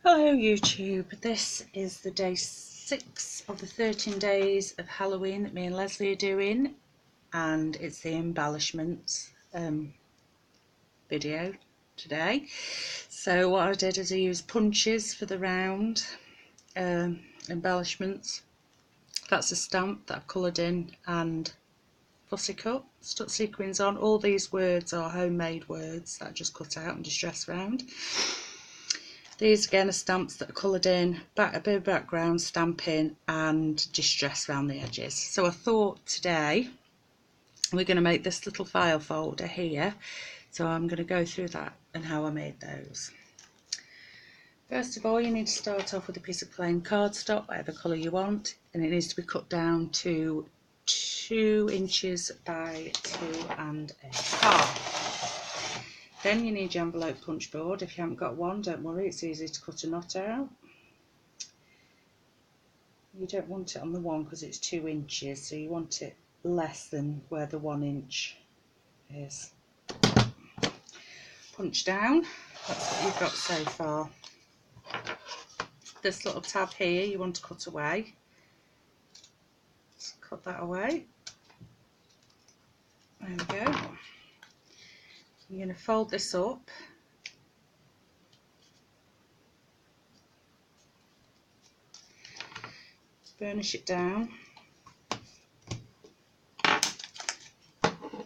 Hello YouTube, this is the day 6 of the 13 days of Halloween that me and Leslie are doing, and it's the embellishments video today. So what I did is I used punches for the round embellishments. That's a stamp that I've coloured in and fussy cut, stuck sequins on. All these words are homemade words that I just cut out and distressed round. These again are stamps that are coloured in, a bit of background, stamping and distress around the edges. So I thought today we're going to make this little file folder here. So I'm going to go through that and how I made those. First of all, you need to start off with a piece of plain cardstock, whatever colour you want, and it needs to be cut down to 2 inches by 2.5. Then you need your envelope punch board. If you haven't got one, don't worry, it's easy to cut a knot out. You don't want it on the one because it's 2 inches, so you want it less than where the 1 inch is. Punch down, that's what you've got so far. This little tab here you want to cut away. Just cut that away. There we go. You're going to fold this up. Burnish it down.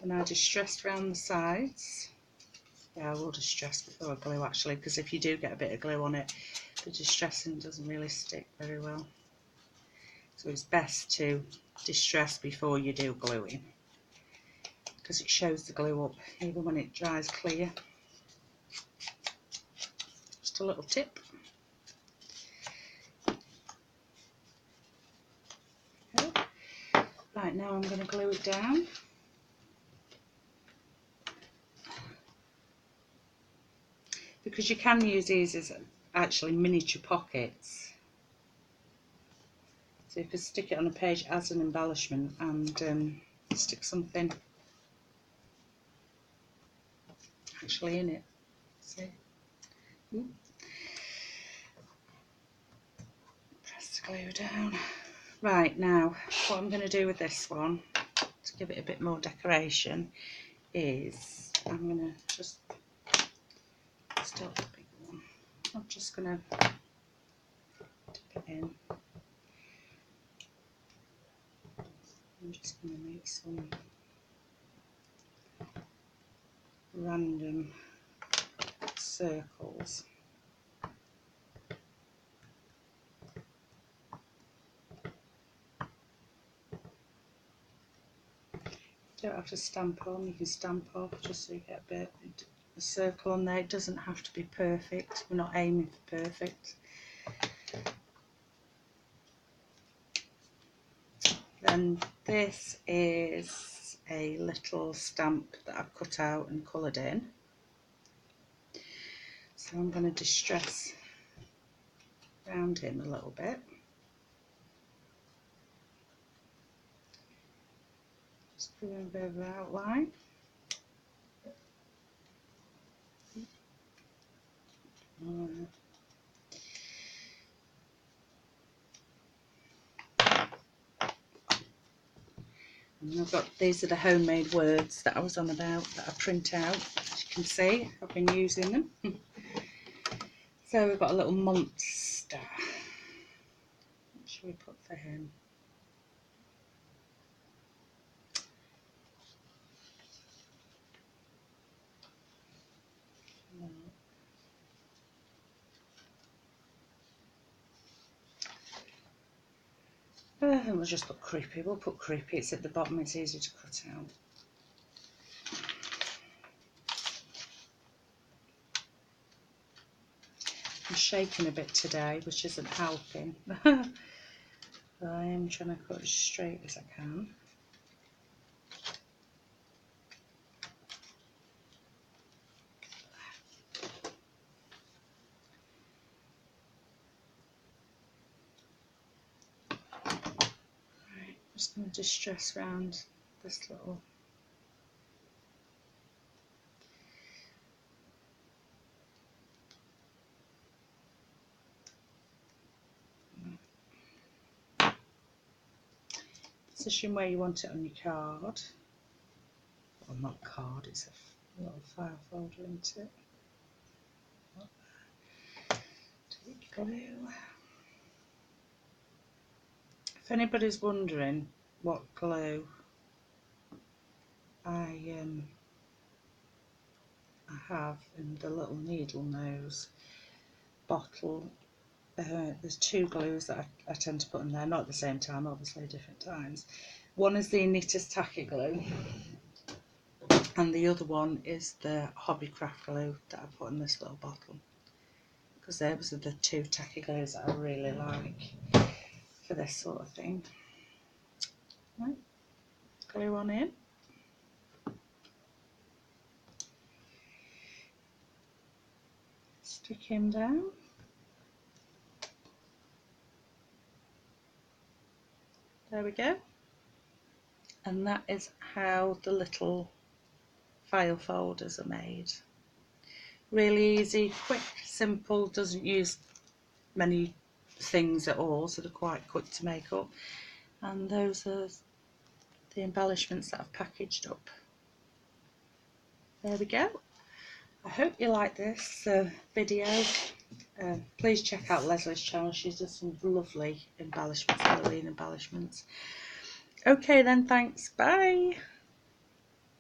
And I distress around the sides. Yeah, I will distress before I glue actually, because if you do get a bit of glue on it, the distressing doesn't really stick very well. So it's best to distress before you do gluing, because it shows the glue up even when it dries clear. Just a little tip. Right, now I'm going to glue it down. Because you can use these as actually miniature pockets. So you could stick it on a page as an embellishment and stick something actually in it. See? Press the glue down. Right, now what I'm going to do with this one to give it a bit more decoration is I'm going to just start the big one. I'm just going to dip it in. I'm just going to make some random circles. You don't have to stamp on, you can stamp off just so you get a circle on there. It doesn't have to be perfect, we're not aiming for perfect. Then this is a little stamp that I've cut out and coloured in. So I'm going to distress around him a little bit. Just put in a bit of an outline. And I've got, these are the homemade words that I was on about that I print out. As you can see, I've been using them. So we've got a little monster. What should we put for him? I think we'll just put creepy. We'll put creepy. It's at the bottom. It's easy to cut out. I'm shaking a bit today, which isn't helping. I am trying to cut as straight as I can. Right, just going to distress around this little. position where you want it on your card. Well, not card, it's a little file folder, isn't it? Take glue. If anybody's wondering what glue I have in the little needle nose bottle, there's two glues that I tend to put in there, not at the same time, obviously, different times. One is the Knitter's Tacky Glue, and the other one is the Hobbycraft glue that I put in this little bottle, because those are the two tacky glues that I really like for this sort of thing. Right, glue on in. Stick him down. There we go. And that is how the little file folders are made. Really easy, quick, simple, doesn't use many things at all, so they're quite quick to make up. And those are the embellishments that I've packaged up. There we go. I hope you like this video. Please check out Leslie's channel. She does some lovely embellishments, Halloween embellishments. Okay then, thanks. Bye.